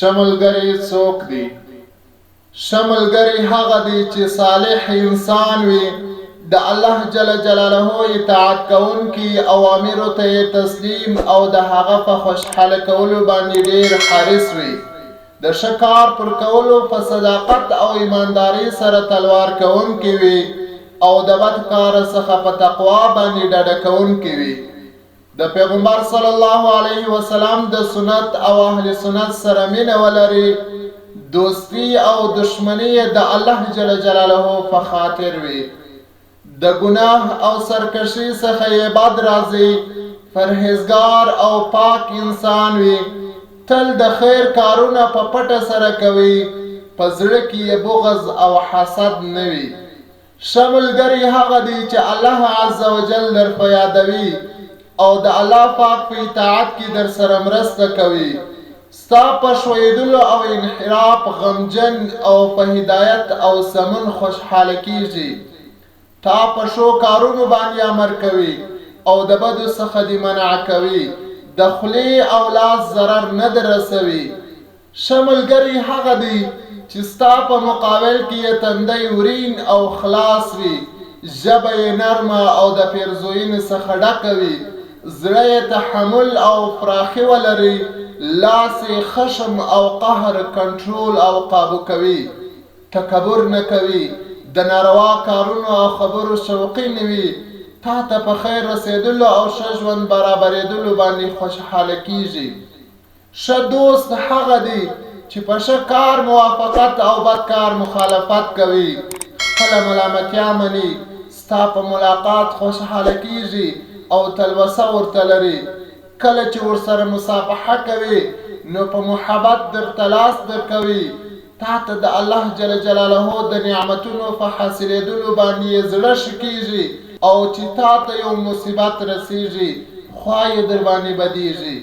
شملګری څوک دی؟ شملګری هغه دی چې صالح انسان وي، د الله جل جلاله اطاعت کوونکی، اوامرو ته تسلیم او د هغه په خوشحاله کولو باندې ډیر حریص وي، د ښه کار پر کولو په صداقت او ایمانداري سره تلوار کوونکی وي او د بد کار څخه په تقوا باندې ډډه کوونکی وي. د پیغمبر صلی الله علیه وسلم د سنت او اهل سنت سره مینه ولري، دوستی او دشمنی د الله جل جلاله په خاطر وي، د ګناه او سرکشي څخه یې بد راځي، پرهیزګار او پاک انسان وي، تل د خیر کارونه په پټه سره کوي، په زړه کې یې بغض او حسد نه وي. ښه ملګری هغه دی چې الله عز وجل در په یادوي او د الله پاک په اطاعت کې در سره مرسته کوي، ستا په ښویېدلو او انحراف غمجن او په هدایت او سمون خوشحاله کیږي، تا په ښو کارونو باندې امر کوي او د بدو څخه دې منع کوي، د خولې او لاس ضرر نه در رسوي. ښه ملګری هغه دی چې ستا په مقابل کې یې تندی ورین او خلاص وي، ژبه یې نرمه او د پیرزوینې څخه ډکه وي، زړه یې تحمل او فراخي ولري، لاس یې خشم او قهر کنټرول او قابو کوي، تکبر نه کوي، د ناروا کارونو او خبرو شوقي نه وي، تا ته په خیر رسېدلو او ښه ژوند برابرېدلو باندې خوشحاله کیږي. ښه دوست هغه دی چې په ښه کار موافقت او بد کار مخالفت کوي، خپله ملامتیا مني، ستا په ملاقات خوشحاله کیږي او تلوسه ورته لري، کله چې ورسره مصافحه کوي نو په محبت درته لاس درکوي، تا ته د الله جل جلاله د نعمتونو په حاصلېدلو باندې یې زړه ښه کیږي او چې تا ته یو مصیبت رسیږي خوا یې در باندې بدیږي.